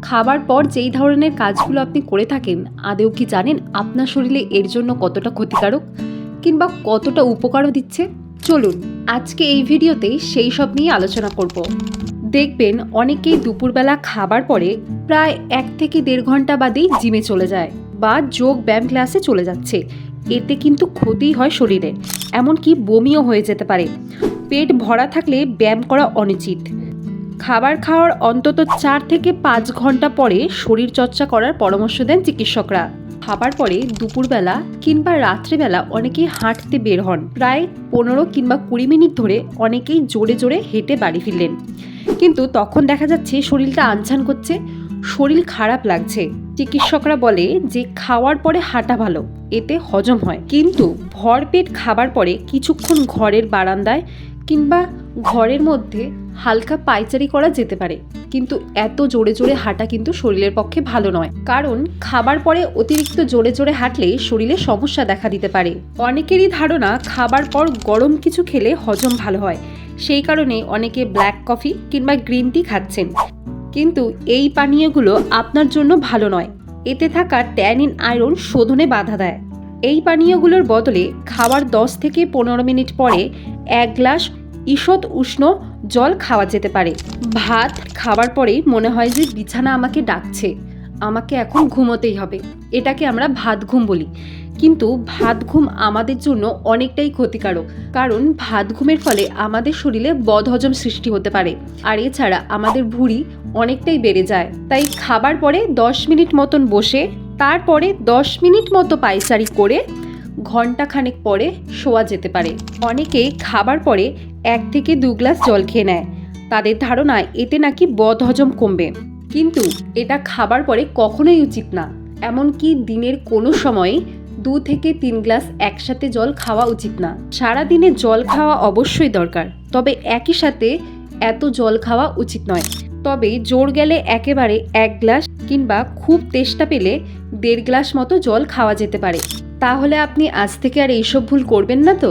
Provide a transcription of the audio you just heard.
খাবার পর যেই ধরনের কাজগুলো আপনি করে থাকেন, আদৌ কি জানেন আপনার শরীরে এর জন্য কতটা ক্ষতিকারক কিংবা কতটা উপকারও দিচ্ছে? চলুন আজকে এই ভিডিওতে সেই সব নিয়ে আলোচনা করব। দেখবেন অনেকেই দুপুরবেলা খাবার পরে প্রায় 1 থেকে 1.5 ঘন্টা বাদেই জিমে চলে যায় বা যোগ ব্যায়াম ক্লাসে চলে যাচ্ছে। এতে কিন্তু ক্ষতি হয় শরীরে, এমনকি বমিও হয়ে যেতে পারে। পেট ভরা থাকলে ব্যায়াম করা অনুচিত। খাবার খাওয়ার অন্তত 4 থেকে 5 ঘন্টা পরে শরীর চর্চা করার পরামর্শ দেন চিকিৎসকরা। খাবার পরে দুপুরবেলা কিংবা রাত্রিবেলা অনেকেই হাঁটতে বের হন। প্রায় 15 কিংবা 20 মিনিট ধরে অনেকেই জোরে জোরে হেঁটে বাড়ি ফিরলেন, কিন্তু তখন দেখা যাচ্ছে শরীরটা আনছান করছে, শরীর খারাপ লাগছে। চিকিৎসকরা বলে যে খাওয়ার পরে হাঁটা ভালো, এতে হজম হয়। কিন্তু ভরপেট খাবার পরে কিছুক্ষণ ঘরের বারান্দায় কিংবা ঘরের মধ্যে হালকা পায়চারি করা যেতে পারে, কিন্তু এত জোরে জোরে হাঁটা কিন্তু শরীরের পক্ষে ভালো নয়। কারণ খাবার পরে অতিরিক্ত জোরে জোরে হাঁটলে শরীরে সমস্যা দেখা দিতে পারে। অনেকেরই ধারণা খাবার পর গরম কিছু খেলে হজম ভালো হয়, সেই কারণে অনেকে ব্ল্যাক কফি কিংবা গ্রিন টি খাচ্ছেন। কিন্তু এই পানীয়গুলো আপনার জন্য ভালো নয়। এতে থাকা ট্যানিন আয়রন শোধনে বাধা দেয়। এই পানীয়গুলোর বদলে খাবার 10 থেকে 15 মিনিট পরে 1 গ্লাস ঈষৎ উষ্ণ জল খাওয়া যেতে পারে। ভাত খাবার পরে মনে হয় যে বিছানা আমাকে ডাকছে, আমাকে এখন ঘুমোতেই হবে, এটাকে আমরা ভাত ঘুম বলি। কিন্তু ভাত ঘুম আমাদের জন্য অনেকটাই ক্ষতিকারক, কারণ ভাত ঘুমের ফলে আমাদের শরীরে বদহজম সৃষ্টি হতে পারে, আর এছাড়া আমাদের ভুঁড়ি অনেকটাই বেড়ে যায়। তাই খাবার পরে 10 মিনিট মতন বসে তারপরে 10 মিনিট মতো পায়চারি করে ঘন্টাখানেক পরে শোয়া যেতে পারে। অনেকে খাবার পরে 1 থেকে 2 গ্লাস জল খেয়ে নেয়, তাদের ধারণা এতে নাকি বদহজম কমবে। কিন্তু এটা খাবার পরে কখনোই উচিত না। এমনকি দিনের কোনো সময়ে 2 থেকে 3 গ্লাস একসাথে জল খাওয়া উচিত না। সারাদিনে জল খাওয়া অবশ্যই দরকার, তবে একই সাথে এত জল খাওয়া উচিত নয়। তবে জোর গেলে একেবারে 1 গ্লাস কিংবা খুব তেষ্টা পেলে 1.5 গ্লাস মতো জল খাওয়া যেতে পারে। তাহলে আপনি আজ থেকে আর এইসব ভুল করবেন না তো।